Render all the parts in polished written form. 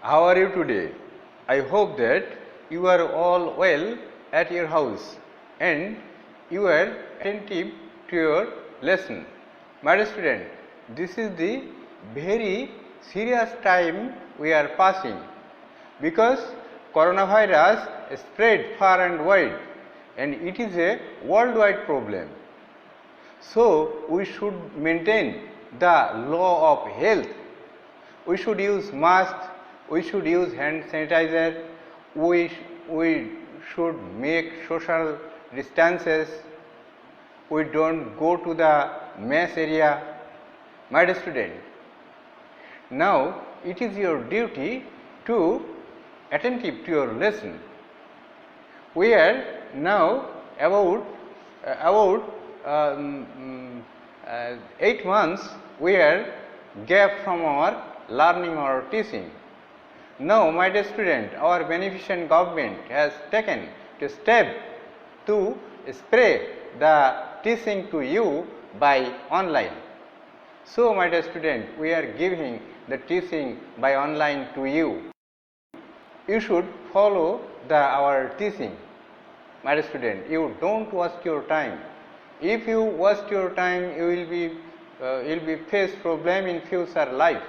How are you today? I hope that you are all well at your house and you are attentive to your lesson. My dear student, this is the very serious time we are passing because coronavirus spread far and wide and it is a worldwide problem. So we should maintain the law of health. We should use masks, we should use hand sanitizer, we should make social distances, we don't go to the mass area. My dear student, now it is your duty to attentive to your lesson. We are now about 8 months we are gap from our learning or teaching. Now, my dear student, our beneficent government has taken a step to spread the teaching to you by online. So, my dear student, we are giving the teaching by online to you. You should follow our teaching. My dear student, you don't waste your time. If you waste your time, you will be face problem in future life.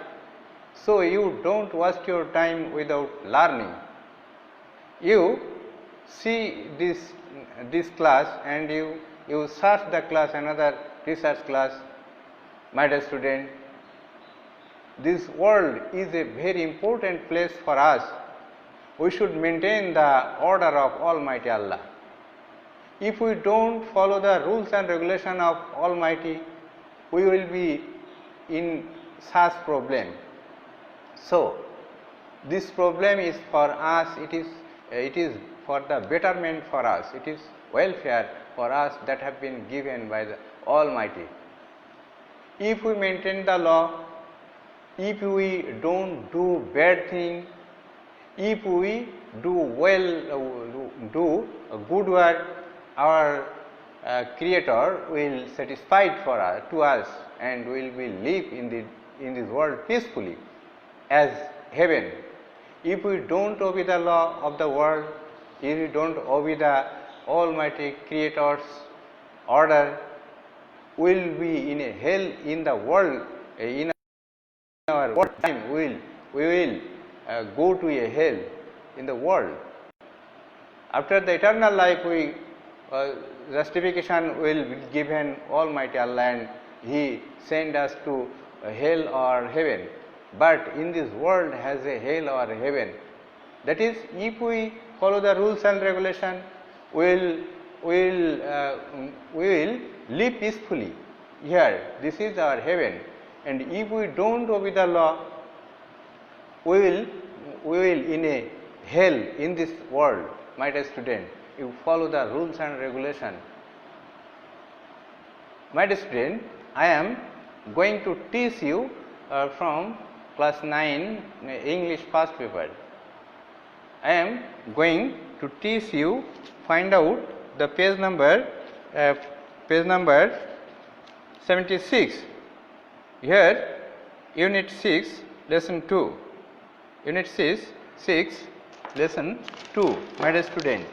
So you don't waste your time without learning. You see this class and you search the class, another research class. My dear student, this world is a very important place for us. We should maintain the order of Almighty Allah. If we don't follow the rules and regulation of Almighty, we will be in such problem. So, this problem is for us, it is for the betterment for us, it is welfare for us that have been given by the Almighty. If we maintain the law, if we don't do bad thing, if we do do good work, our Creator will satisfied to us and will live in this world peacefully as heaven. If we don't obey the law of the world, if we don't obey the Almighty Creator's order, we will be in a hell in the world. In our world time, we will go to a hell in the world. After the eternal life, justification will be given Almighty Allah and He send us to hell or heaven. But in this world has a hell or heaven. That is, if we follow the rules and regulation, we will live peacefully here. This is our heaven. And if we don't obey the law, we will in a hell in this world. My dear student, you follow the rules and regulation. My dear student, I am going to teach you from class 9 English first paper. I am going to teach you, find out the page number 76. Here, unit 6, lesson 2. Unit 6, lesson 2, my dear student.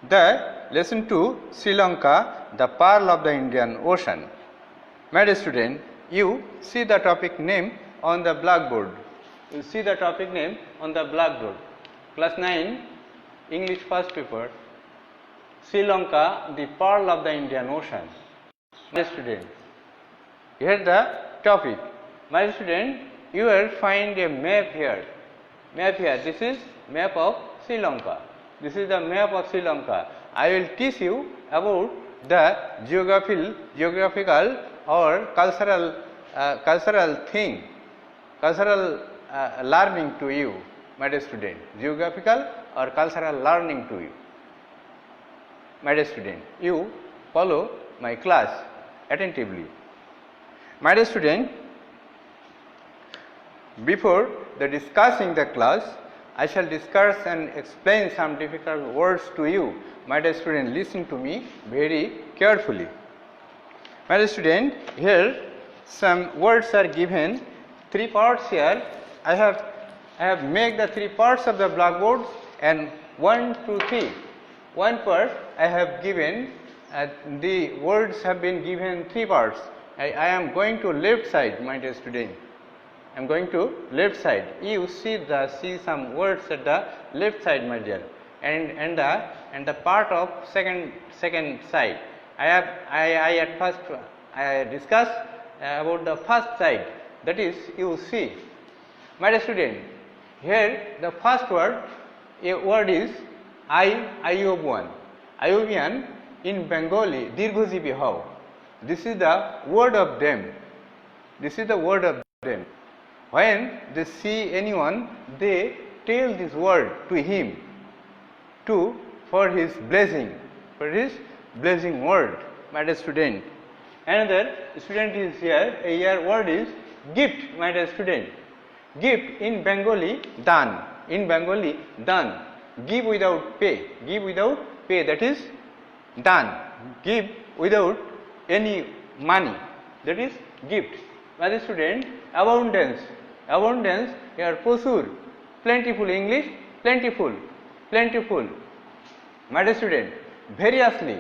The lesson 2, Sri Lanka, the pearl of the Indian Ocean. My dear student, you see the topic name on the blackboard. You see the topic name on the blackboard. Class 9, English first paper, Sri Lanka, the pearl of the Indian Ocean. My dear student, here the topic. My dear student, you will find a map here. This is map of Sri Lanka. This is the map of Sri Lanka. I will teach you about the geographical or cultural learning to you, my dear student. Geographical or cultural learning to you. My dear student, you follow my class attentively. My dear student, before discussing the class, I shall discuss and explain some difficult words to you. My dear student, listen to me very carefully. My dear student, here some words are given, 3 parts here. I have made the 3 parts of the blackboard, and 1, 2, 3. One part I have given, the words have been given 3 parts. I am going to left side, my dear student. I am going to left side. You see some words at the left side, my dear, and the part of second side. I at first I discussed about the first side, that is you see. My dear student, here the first word is Ayobian. Ayobian in Bengali, Dirghojibi how. This is the word of them. This is the word of them. When they see anyone, they tell this word to him for his blessing word, my dear student. Another student is here. Here word is gift, my dear student. Gift in Bengali, dan. In Bengali, dan. Give without pay. Give without pay, that is dan. Give without any money, that is gift. My dear student, abundance. Abundance here প্রচুর, plentiful English, plentiful. My dear student, variously,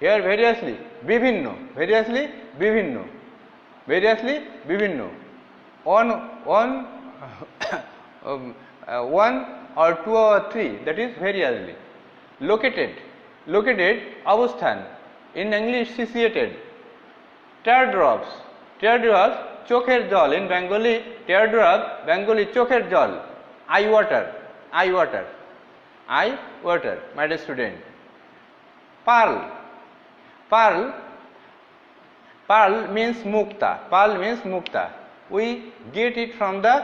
here variously, বিভিন্ন, variously বিভিন্ন. One or 2 or 3, that is variously. Located অবস্থান, in English situated. Teardrops চোখের জল, in Bengali teardrop, Bengali চোখের জল. Eye water, my dear student. Pearl means mukta. We get it from the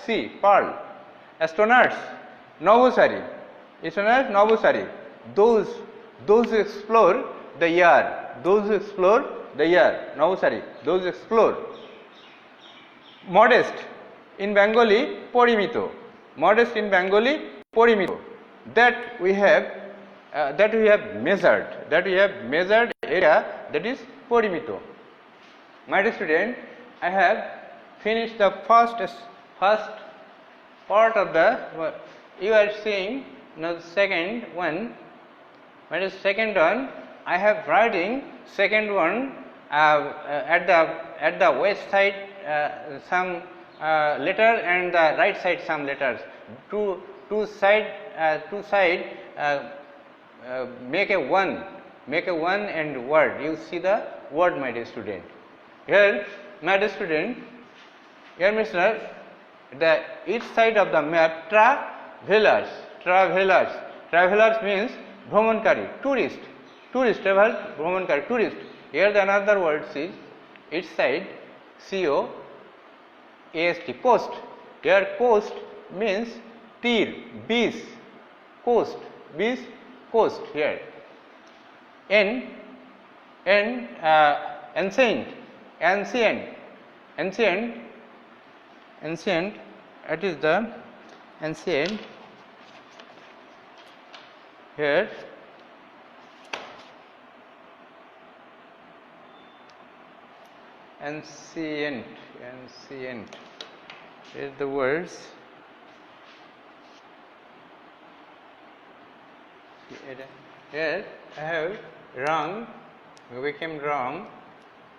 sea. Pearl. Astronauts নভোচারী, those who explore the air, নভোচারী, those explore. Modest in Bengali পরিমিত. That we have measured area, that is পরিমিত. My dear student, I have finished the first part of the, you are seeing now the second one. My dear second one, I have writing second one at the west side some letter, and the right side some letters. Two side make a one and word. You see the word, my dear student. Here, my dear student, here Mr. the each side of the map travelers means ভ্রমণকারী, tourist travel, ভ্রমণকারী, tourist. Here the another word is each side coast. Here coast means tir, beach, coast here. Ancient, it is the ancient. Here ancient is the words. Here I have wrong, became wrong,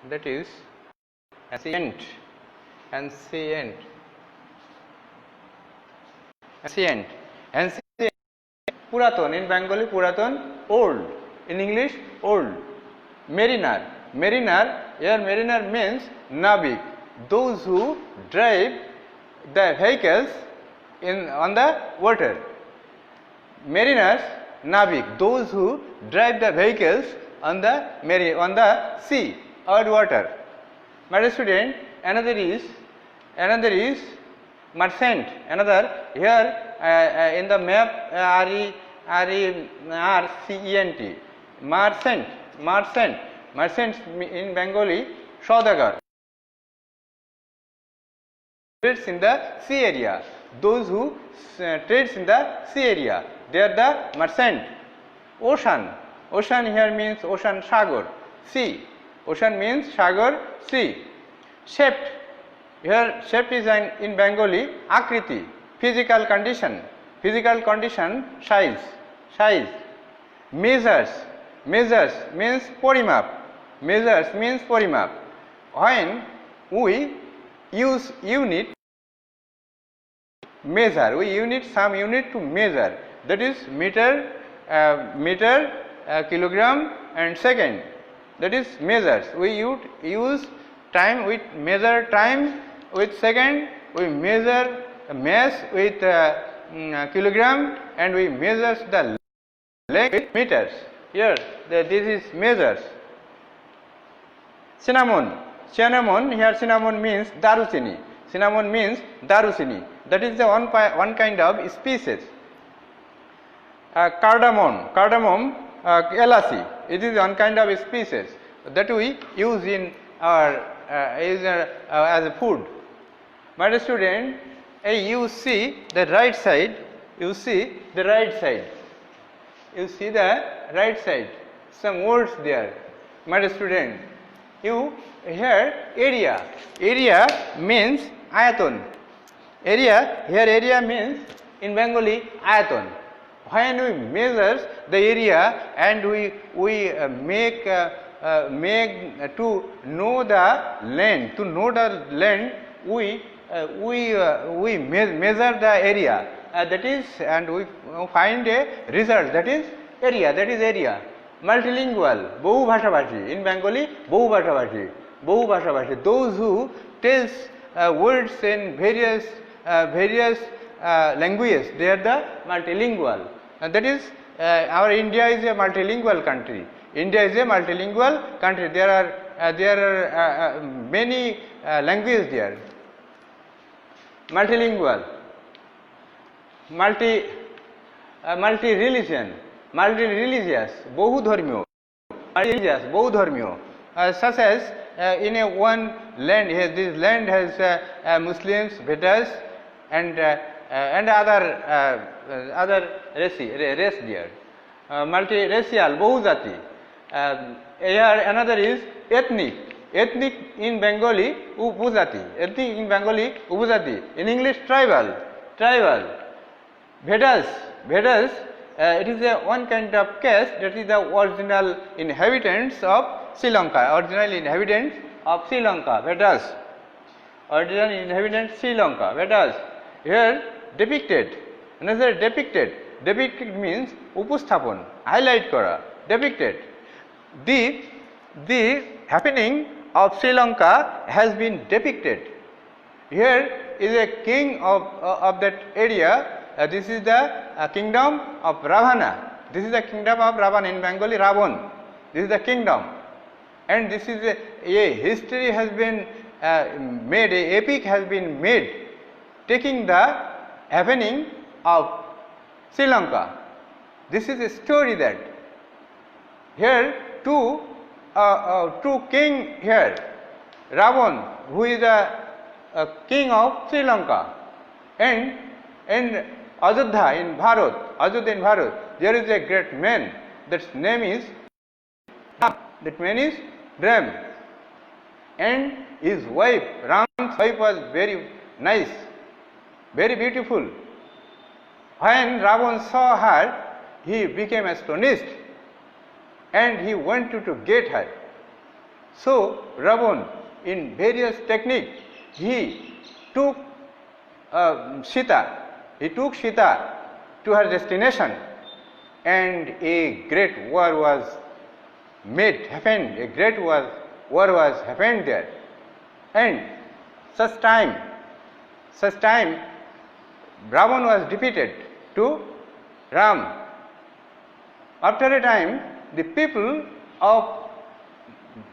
that is ancient. পুরাতন, in Bengali পুরাতন, old, in English old. Mariner, here mariner means navig, those who drive the vehicles on the water. Mariners, navig, those who drive the vehicles on the sea or water. My dear student, another is merchant. Another here in the map RERCENT, merchant in Bengali Sawdagar. Trades in the sea area, those who trades in the sea area, they are the merchant. Ocean here means ocean, Sagar, sea. Ocean means sagar, sea. Shaped, here shape is in Bengali akriti, physical condition, size, size. Measures, measures means porimap, measures means porimap. When we use unit measure, we unit some unit to measure, that is meter, kilogram and second, that is measures. We use time, we measure time with second, we measure mass with kilogram, and we measure the length with meters. Here this is measures. Cinnamon, cinnamon, here cinnamon means darusini. Cinnamon means darusini. That is the one kind of species. Cardamom, elasi. It is one kind of species that we use in our as a food. My dear student, you see the right side. You see the right side. You see the right side. Some words there. My dear student, you here area. Area means ayaton. Area, here area means in Bengali ayaton. When we measure the area and we make to know the length, we measure the area, that is, and we find a result, that is area. Multilingual, বহু ভাষাভাষী, in Bengali বহু ভাষাভাষী, those who tells words in various languages, they are the multilingual. That is, our India is a multilingual country. There are many languages there. Multilingual, multi-religion, multi-religious, বহু ধর্মীয়, such as in a one land, this land has Muslims, Vedas, and other race there. Multiracial, বহুজাতি. Here another is ethnic. Ethnic in Bengali উপজাতি. Ethnic in Bengali উপজাতি. In English tribal. Vedas. It is a one kind of caste, that is the original inhabitants of Sri Lanka. Vedas. Original inhabitants Sri Lanka. Vedas. Here depicted. Another depicted. Depicted means উপস্থাপন, highlight করা. Depicted. The happening of Sri Lanka has been depicted. Here is a king of that area. This is the kingdom of Ravana. This is the kingdom of Ravana, in Bengali Ravan. This is the kingdom, and this is a history has been made, a epic has been made, taking the happening of Sri Lanka. This is a story that here two king here, Ravan, who is the king of Sri Lanka, and Ajodhya in Bharat, there is a great man, that name is Ram. That man is Ram, and his wife, Ram's wife, was very nice, very beautiful. When Ravan saw her, he became astonished, and he wanted to get her. So Ravan, in various techniques, he took Sita to her destination, and a great war was happened. A great war was happened there, and such time Ravan was defeated to Ram. After a time, the people of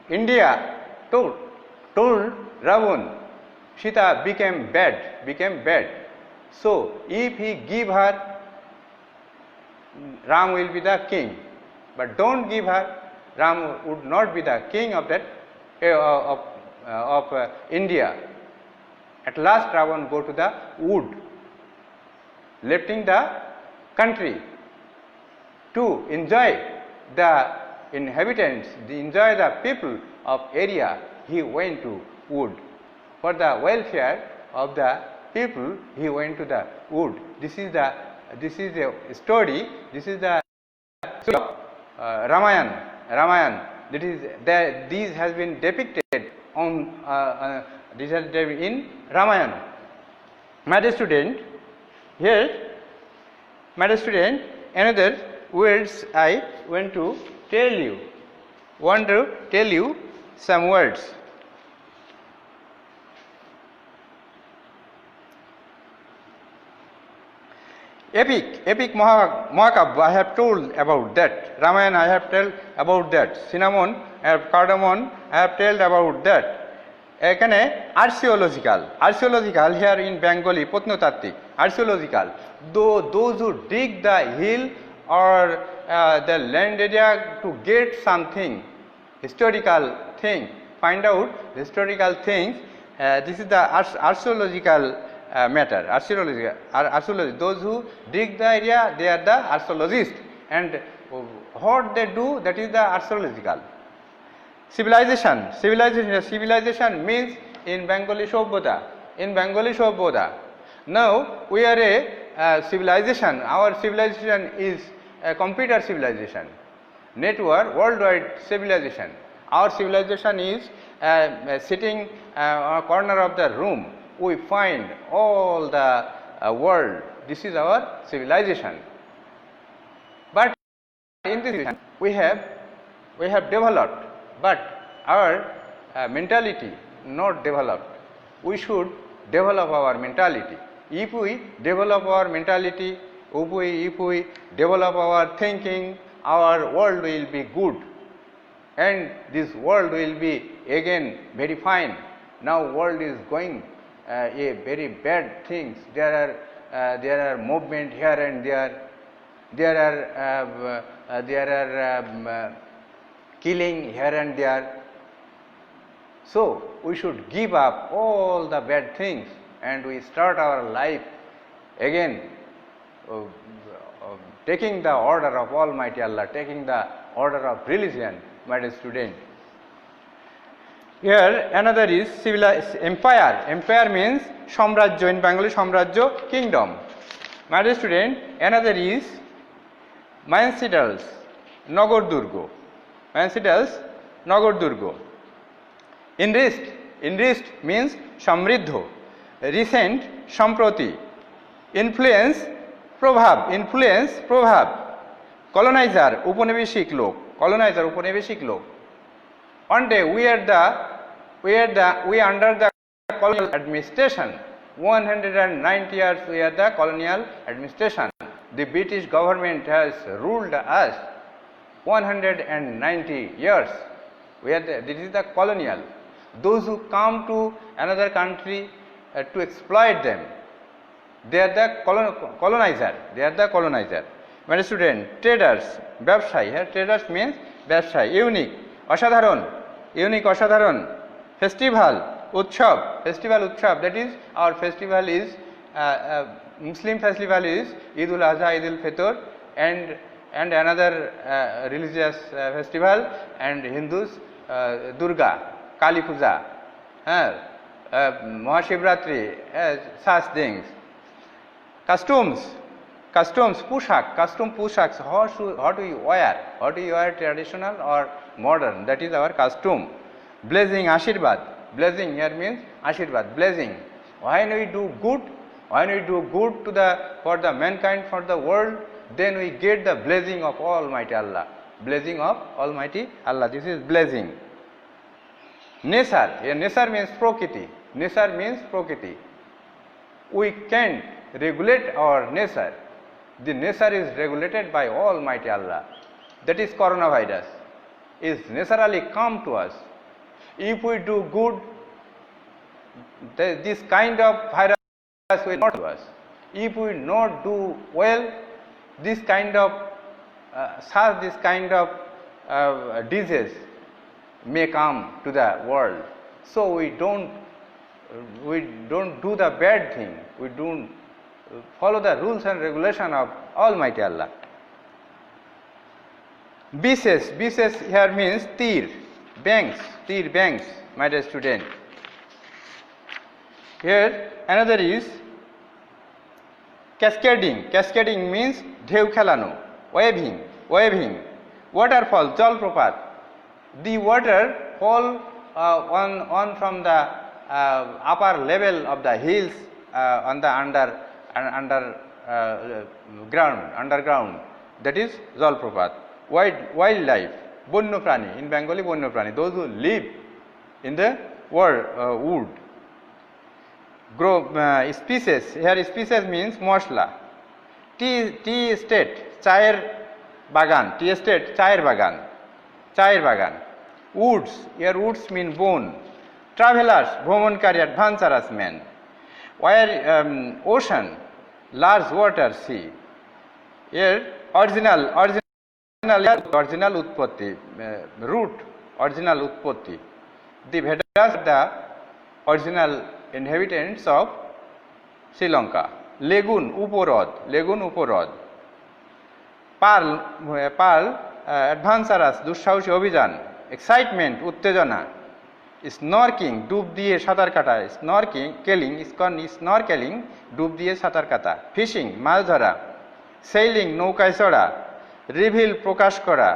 India told Ravan, Sita became bad. So if he give her, Ram will be the king. But don't give her, Ram would not be the king of that of India. At last Ravan go to the wood, lifting the country to enjoy the inhabitants, enjoy the people of area, he went to wood. For the welfare of the people, he went to the wood. This is a story. This is the story of Ramayana. That is, these has been depicted on in Ramayana. My dear student, here, my dear student, another words I want to tell you. Some words. Epic Mahakabha, I have told about that. Ramayana, I have told about that. Cinnamon, cardamom, I have told about that. এখানে archaeological here in Bengali, প্রত্নতাত্ত্বিক, archaeological. Those who dig the hill or the land area to get something, historical thing, find out historical things. This is the archaeological matter. Archaeology. Those who dig the area, they are the archaeologists, and what they do, that is the archaeological. Civilization means in Bengali Shovbota. Now we are a civilization. Our civilization is a computer civilization, network, worldwide civilization. Our civilization is sitting on a corner of the room. We find all the world. This is our civilization. But in this civilization, we have developed, but our mentality not developed. We should develop our mentality. If we develop our mentality, if we develop our thinking, our world will be good, and this world will be again very fine. Now world is going a very bad things. There are movement here and there. There are killing here and there. So we should give up all the bad things and we start our life again, taking the order of Almighty Allah, taking the order of religion, my dear student. Here another is empire. Empire means samrajyo, in Bengali samrajyo, kingdom. My dear student, another is Mansitals, Nagordurgo. Enriched means samriddho. Recent, samproti. Influence, প্রভাব. Colonizer, উপনিবেশিক লোক. One day we under the colonial administration. 190 years we are the colonial administration. The British government has ruled us 190 years. This is the colonial. Those who come to another country to exploit them, they are the colonizer. My student, traders, ব্যবসায়ী. Here traders means ব্যবসায়ী. Unique, অসাধারণ. Festival, উৎসব. That is, our festival is Muslim festival is Eid ul-Azha, Eid ul-Fitr, and another religious festival, and Hindus Durga, Kali Puja, Mahashivratri, such things. Customs, pushaks. How do you wear? Traditional or modern? That is our costume. Blessing, Ashirvad. Blessing here means Ashirvad, blessing. When we do good for the mankind, for the world, then we get the blessing of Almighty Allah. This is blessing. Nature. Here nature means prakriti. We can regulate our nature. The nature is regulated by Almighty Allah. That is coronavirus. Is naturally come to us. If we do good, this kind of virus will not to us. If we not do well, this kind of disease may come to the world. So we don't do the bad thing. We don't follow the rules and regulation of Almighty Allah. Beaches here means tir, banks. tir banks, my dear student. Here another is cascading. Cascading means ঢেউ খেলানো, waving. Waterfall, জলপ্রপাত. The water fall on from the upper level of the hills on the underground. That is জলপ্রপাত. Wildlife, বন্যপ্রাণী, in Bengali বন্যপ্রাণী, those who live in the wood. Species, here species means masala. tea estate, চায়ের বাগান, tea estate, চায়ের বাগান. Woods, here woods mean bone. Travelers, ভ্রমণকারী, adventurous men. Ocean, large water, sea. Here original utpatti, root, original utpatti. The Vedas, the original inhabitants of Sri Lanka. Lagoon, uporod. Pearl, adventurous, দুঃসাহসী অভিযান. Excitement, উত্তেজনা. Snorkeling, ডুব দিয়ে সাঁতার কাটা. Snorkeling, ডুব দিয়ে সাঁতার কাটা. Fishing, মাছ ধরা. Sailing, নৌকায় চড়া. Reveal, প্রকাশ করা.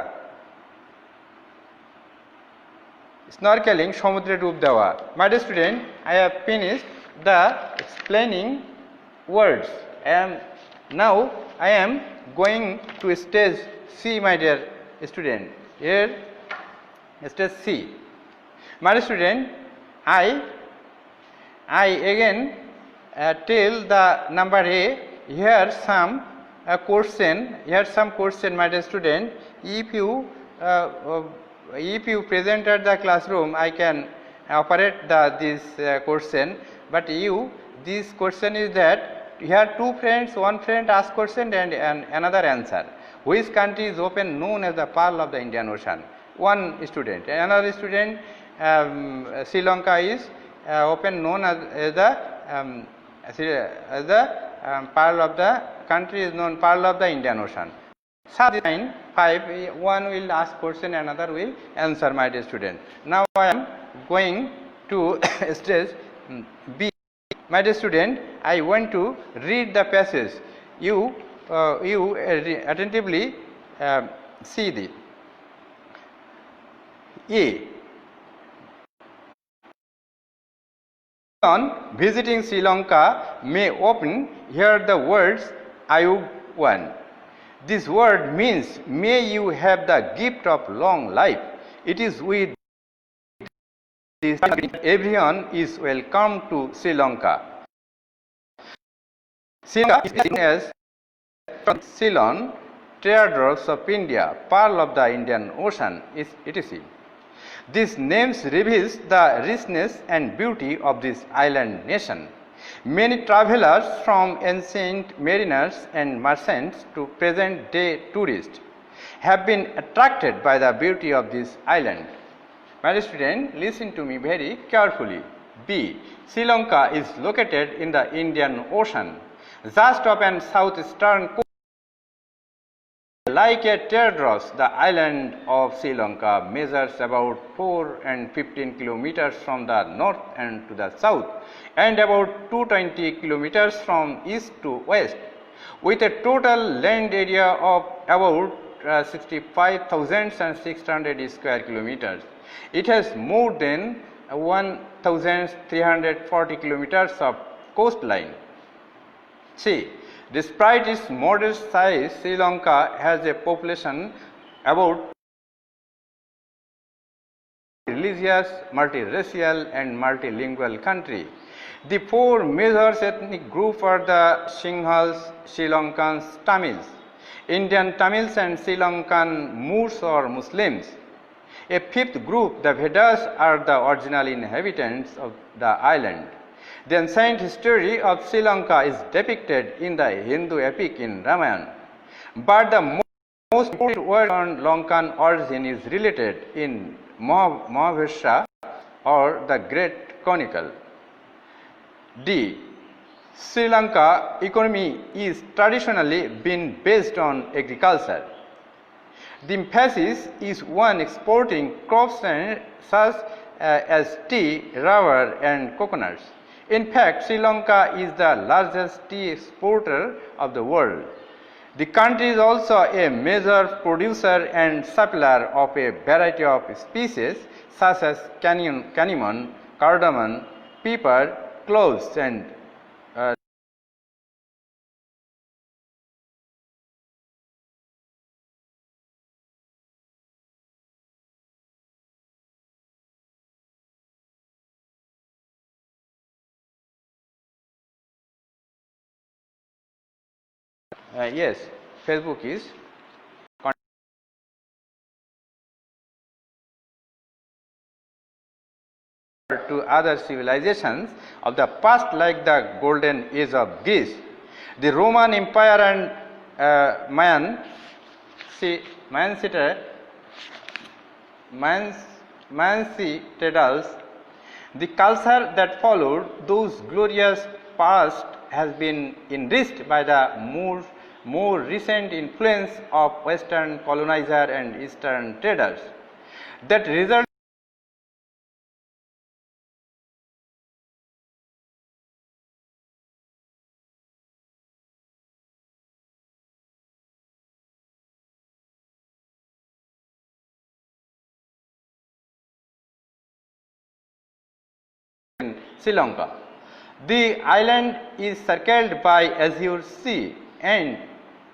Snorkeling, সমুদ্রে ডুব দেওয়া. My dear student, I have finished the explaining words. Now I am going to stage C, my dear student. Here stage C. My dear student, I again tell the number A. Here some question, my dear student. If you present at the classroom, I can operate this question. But this question is that here two friends, one friend ask question and another answer. Which country is open known as the pearl of the Indian Ocean? One student. Another student, Sri Lanka is open known as the pearl of the country is known pearl of the Indian Ocean. Such 5, one will ask question, another will answer, my dear student. Now I am going to stage B. My dear student, I want to read the passage. You attentively see the A. On visiting Sri Lanka may open here the words Ayuban. This word means may you have the gift of long life. It is with this everyone is welcome to Sri Lanka. Sri Lanka is known as Ceylon, teardrops of India, pearl of the Indian Ocean, etc. These names reveals the richness and beauty of this island nation. Many travelers, from ancient mariners and merchants to present day tourists, have been attracted by the beauty of this island. My dear student, listen to me very carefully. B. Sri Lanka is located in the Indian Ocean, just off and southeastern coast. Like a teardrop, the island of Sri Lanka measures about 4 and 15 kilometers from the north and to the south, and about 220 kilometers from east to west, with a total land area of about 65,600 square kilometers. It has more than 1,340 kilometers of coastline. See, despite its modest size, Sri Lanka has a population about religious, multiracial and multilingual country. The four major ethnic groups are the Sinhals, Sri Lankans, Tamils, Indian Tamils and Sri Lankan Moors or Muslims. A fifth group, the Vedas, are the original inhabitants of the island. The ancient history of Sri Lanka is depicted in the Hindu epic in Ramayana, but the most important word on Lankan origin is related in Mahabharata or the Great Chronicle. D. Sri Lanka economy is traditionally been based on agriculture. The emphasis is on exporting crops such as tea, rubber and coconuts. In fact, Sri Lanka is the largest tea exporter of the world. The country is also a major producer and supplier of a variety of species such as cinnamon, cardamom, pepper, cloves and yes, Facebook is to other civilizations of the past like the golden age of Greece. The Roman Empire and Mayan cities, the culture that followed those glorious past has been enriched by the more recent influence of Western colonizer and Eastern traders. That result in Sri Lanka. The island is circled by azure sea and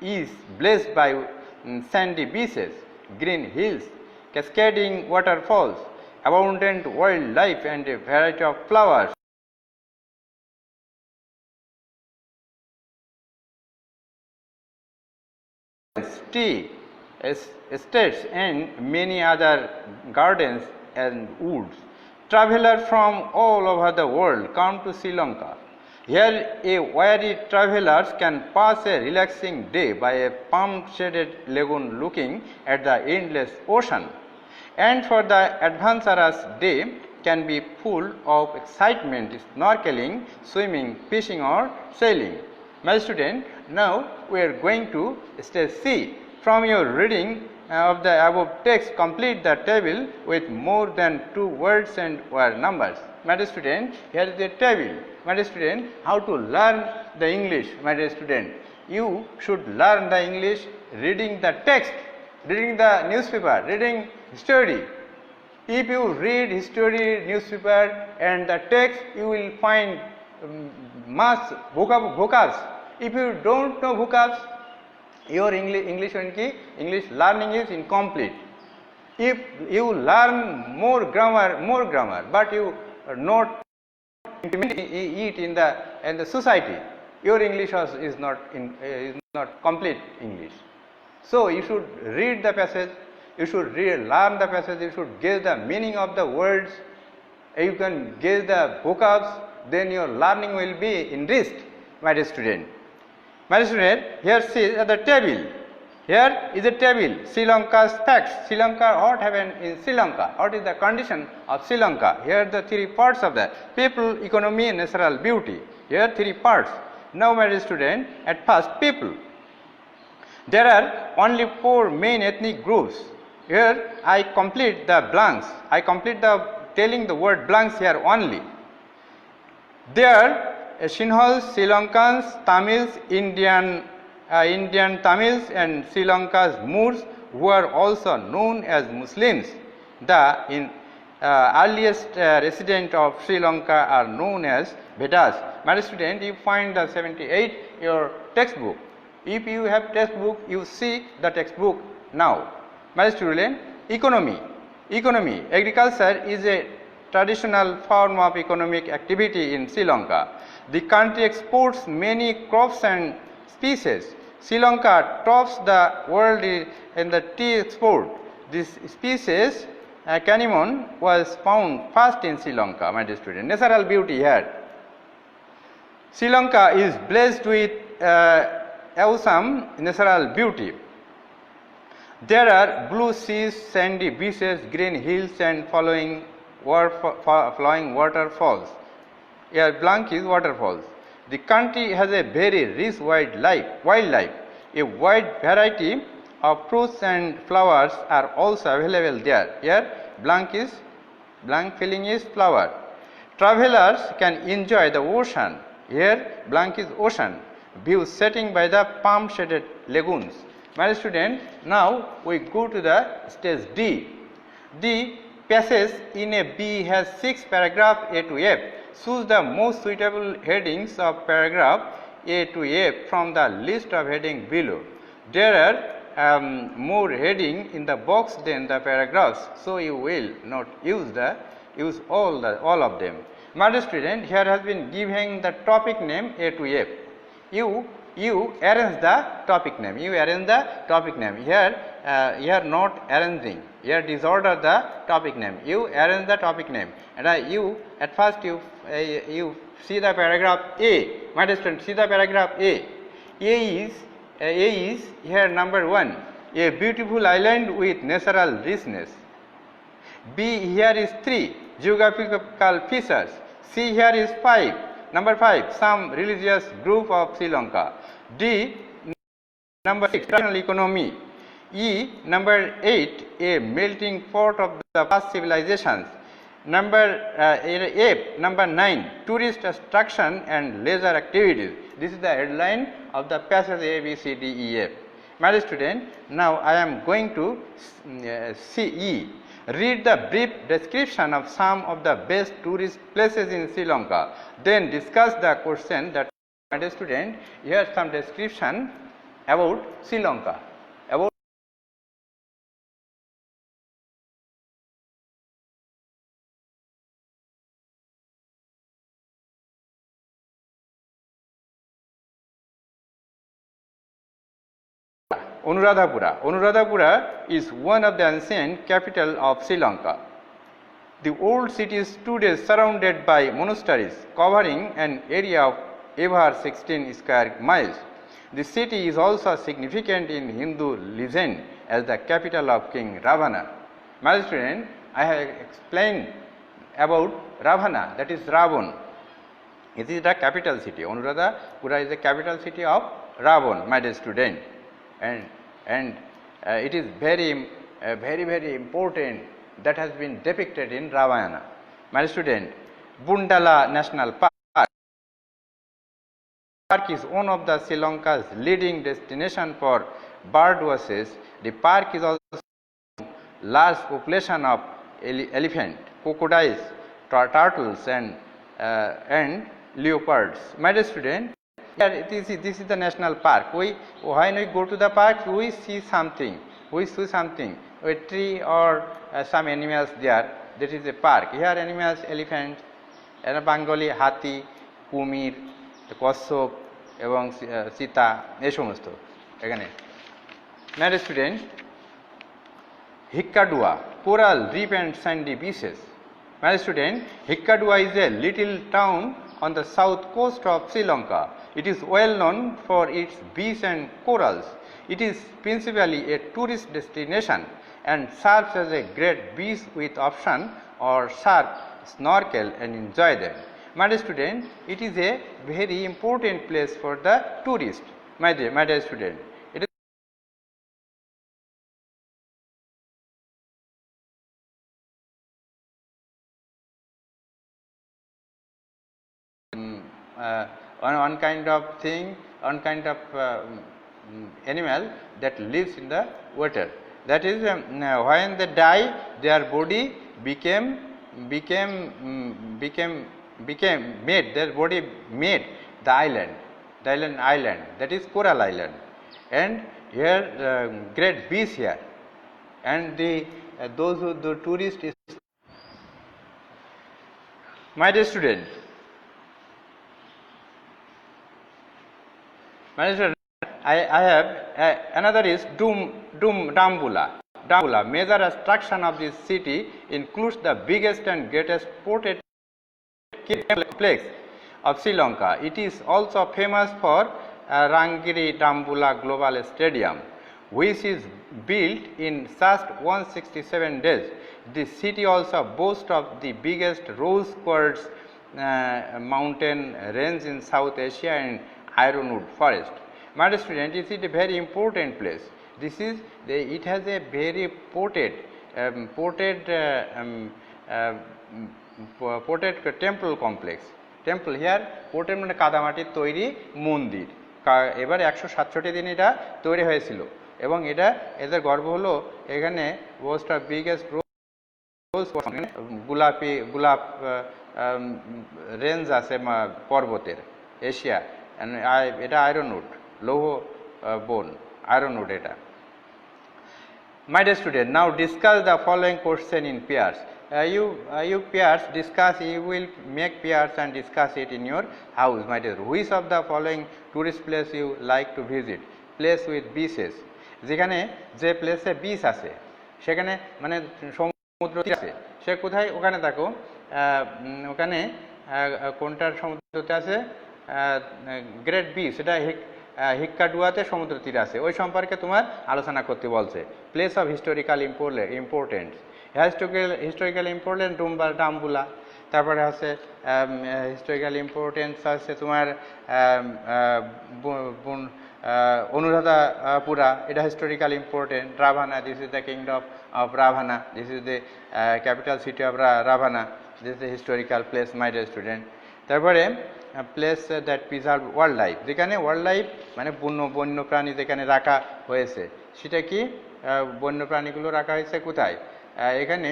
is blessed by sandy beaches, green hills, cascading waterfalls, abundant wildlife and a variety of flowers. Tea estates and many other gardens and woods. Travelers from all over the world come to Sri Lanka. Here a weary travelers can pass a relaxing day by a palm-shaded lagoon looking at the endless ocean. And for the adventurous day can be full of excitement, snorkeling, swimming, fishing or sailing. My student, now we are going to stage C. From your reading of the above text, complete the table with more than 2 words and word numbers. My dear student, here is the table. My dear student, how to learn the English? My dear student, you should learn the English reading the text, reading the newspaper, reading history. If you read history, newspaper and the text, you will find much vocabs. If you don't know vocabs, your English learning is incomplete. If you learn more grammar, but you are not it in the society, your English is not complete English. So you should read the passage, you should learn the passage, you should guess the meaning of the words. You can guess the vocabs, then your learning will be enriched, my dear student. My dear student, here see the table. Here is a table, Sri Lanka's facts. Sri Lanka, what happened in Sri Lanka? What is the condition of Sri Lanka? Here are the 3 parts of that. People, economy and natural beauty. Here are 3 parts. Now my dear student, at first people. There are only 4 main ethnic groups. Here I complete the blanks. I complete telling the word blanks here only. There Sinhals, Sri Lankans, Tamils, Indian Tamils and Sri Lanka's Moors, who are also known as Muslims. The earliest resident of Sri Lanka are known as Vedas. My dear student, you find the 78 your textbook. If you have textbook, you see the textbook now. My dear student, economy. Agriculture is a traditional form of economic activity in Sri Lanka. The country exports many crops and species. Sri Lanka tops the world in the tea export. This species, cinnamon, was found first in Sri Lanka, my dear student. Natural beauty here. Sri Lanka is blessed with awesome natural beauty. There are blue seas, sandy beaches, green hills and flowing waterfalls. Here blank is waterfalls. The country has a very rich wildlife. A wide variety of fruits and flowers are also available there. Here blank is blank filling is flower. Travelers can enjoy the ocean. Here blank is ocean. View setting by the palm shaded lagoons. My student, now we go to the stage D. The passage in a B has 6 paragraph A to F. Choose the most suitable headings of paragraph A to F from the list of heading below. There are more heading in the box than the paragraphs, so you will not use all of them. My dear student, here has been given the topic name A to F. You arrange the topic name. Here not arranging. Here disorder the topic name. You arrange the topic name, and at first you see the paragraph A. My dear student, see the paragraph A. A is here number 1. A beautiful island with natural richness. B here is 3. Geographical features. C here is 5. Number 5. Some religious group of Sri Lanka. D number 6. International economy. E number 8. A melting pot of the past civilizations. F number 9. Tourist attraction and leisure activities. This is the headline of the passage A, B, C, D, E, F. My dear student, now I am going to C, E. Read the brief description of some of the best tourist places in Sri Lanka. Then discuss the question that, my dear student, here some description about Sri Lanka. Anuradhapura is one of the ancient capital of Sri Lanka. The old city is today surrounded by monasteries covering an area of over 16 square miles. The city is also significant in Hindu legend as the capital of King Ravana. My student, I have explained about Ravana, that is Ravan. It is the capital city. Anuradhapura is the capital city of Ravan, my dear student. And it is very important that has been depicted in Ramayana. My student, Bundala National Park is one of the Sri Lanka's leading destination for bird watches. The park is also large population of elephant, crocodiles, turtles, and leopards. My dear student, here this is the national park. When we go to the park, we see something. A tree or some animals there. That is a park. Here animals, elephants, and Bengali hathi, kumir, কচ্ছপ এবং চিতা এই সমস্ত এখানে। My student, Hikkadua, coral reef and sandy beaches. My student, Hikkadua is a little town on the south coast of Sri Lanka. It is well known for its beach and corals. It is principally a tourist destination and serves as a great beach with option or surf, snorkel and enjoy them. My dear student, it is a very important place for the tourist. My dear student, it is one kind of animal that lives in the water. That is, when they die, their body made the island, that is coral island, and here great beach here, and the tourist is. My dear student, I have another is Dambula. Major attraction of this city includes the biggest and greatest ported complex of Sri Lanka. It is also famous for Rangiri Dambula Global Stadium, which is built in just 167 days. The city also boasts of the biggest rose quartz mountain range in South Asia and ironwood forest. My dear student, it is a very important place. It has a very ported ported temple complex. Temple here ported মানে কাদামাটির তৈরি মন্দির। এবার 167 দিন এটা তৈরি হয়েছিল এবং এটা এদের গর্ব হলো এখানে ওয়াজ দ্য বিগেস্ট গোলাপ রেঞ্জ আছে পর্বতের এশিয়া। এটা আয়রন উড, লৌহ বোন, আয়রন উড এটা। My dear student, now discuss the following question in pairs. You pairs discuss, you will make pairs and discuss it in your house. My dear, which of the following tourist place you like to visit? Place with beaches. যেখানে যে প্লেসে beach আছে সেখানে মানে সমুদ্র আছে, সে কোথায়? ওখানে দেখো ওখানে কোনটার সমুদ্রতে আছে? গ্রেট বিচ, এটা হিক্কাডুয়াতে সমুদ্র তীর আছে, ওই সম্পর্কে তোমার আলোচনা করতে বলছে। Place of historical importance, historical importance Dambulla. তারপরে আছে হিস্টোরিক্যাল ইম্পর্টেন্স আছে তোমার অনুরাধাপুরা, এটা historical important. Ravana, this is the kingdom of Ravana, this is the capital city of Ravana, this is the historical place my dear student. তারপরে place that preserve wildlife, যেখানে wildlife মানে বন্য প্রাণী যেখানে রাখা হয়েছে, সেটা কি বন্য প্রাণীগুলো রাখা হয়েছে কোথায়? এখানে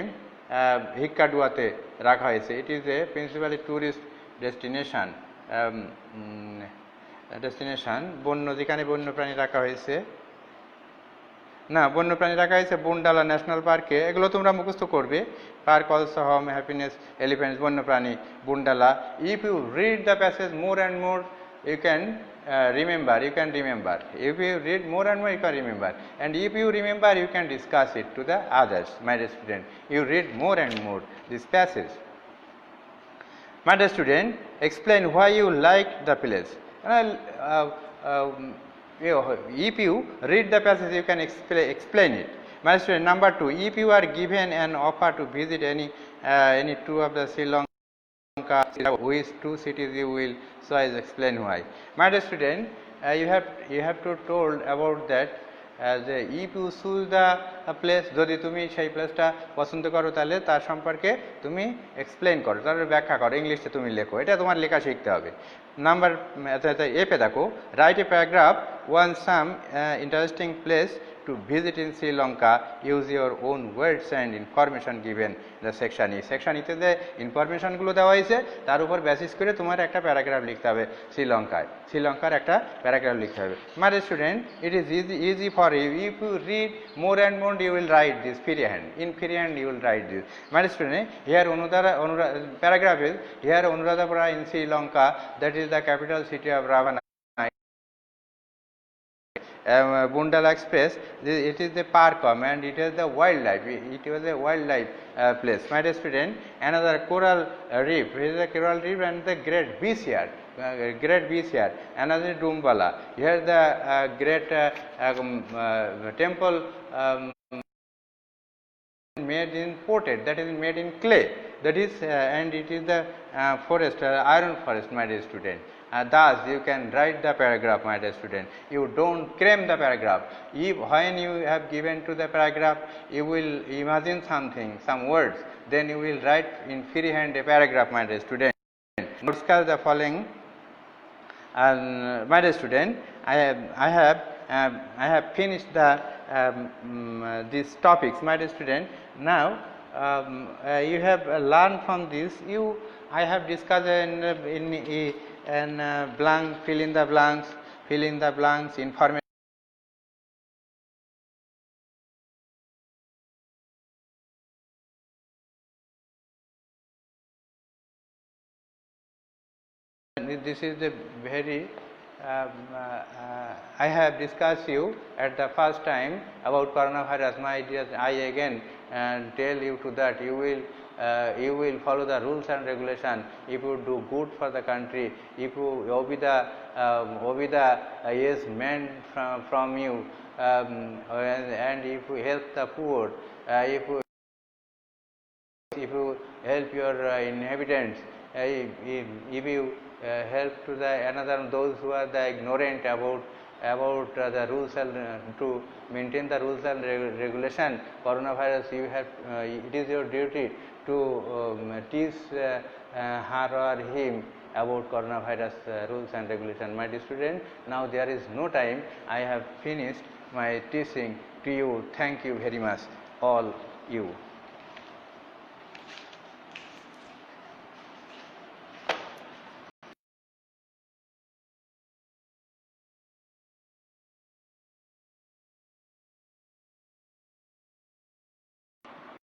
হিক্কাডুয়াতে রাখা হয়েছে। It is a principally tourist destination. যেখানে বন্য প্রাণী রাখা হয়েছে, না বন্য প্রাণী রাখা হয়েছে বুন্ডালা ন্যাশনাল পার্কে। এগুলো তোমরা মুখস্থ করবে। Park also home happiness elephants, বন্য প্রাণী Bundala. If you read the passage more and more you can remember. If you read more and more, you can remember, and if you remember, you can discuss it to the others. My dear student, you read more and more this passage. My dear student, explain why you like the place. If you read the passage, you can explain it. My dear student, number 2, if you are given an offer to visit any two of the Sri Lanka, which two cities you will choose, explain why. My dear student, you have to told about that যে if you choose the place, যদি তুমি সেই প্লেসটা পছন্দ করো তাহলে তার সম্পর্কে তুমি এক্সপ্লেন করো, তার ব্যাখ্যা করো, ইংলিশে তুমি লেখো। এটা তোমার লেখা শিখতে হবে। নাম্বার এপে দেখো, write a paragraph one some interesting place to visit in Sri Lanka, use your own words and information given the section E. Section ইতে যে ইনফরমেশনগুলো দেওয়া হয়েছে তার উপর বেসিস করে তোমার একটা প্যারাগ্রাফ লিখতে হবে। শ্রীলঙ্কার একটা প্যারাগ্রাফ লিখতে হবে। My student, it is easy for you. If you read more and more, you will write this freehand. In freehand, you will write this. My student, here paragraph is here Anuradhapura in Sri Lanka, that is the capital city of Ravana. Bundala Express, it is the park and it is the wildlife. It was a wildlife place. My dear student, another coral reef. Here is a coral reef and the great beach here. Another Dumbala. Here the great temple made in ported, that is made in clay. That is and it is the forest, iron forest. My dear student. Thus you can write the paragraph, my dear student. You don't cram the paragraph. If when you have given to the paragraph, you will imagine something, some words, then you will write in freehand a paragraph, my dear student. Discuss the following. My dear student, I have finished the these topics, my dear student. Now you have learned from this. I have discussed in blank, fill in the blanks, information. This is the very I have discussed you at the first time about coronavirus. My dear, I again tell you to that you will follow the rules and regulation. If you do good for the country, if you obey the yes meant from you, and if you help the poor, if you help your inhabitants, if you help to the another those who are the ignorant about about the rules and to maintain the rules and regulation. Coronavirus, you have it is your duty to teach her or him about coronavirus rules and regulation. My dear student, now there is no time. I have finished my teaching to you. Thank you very much, all you.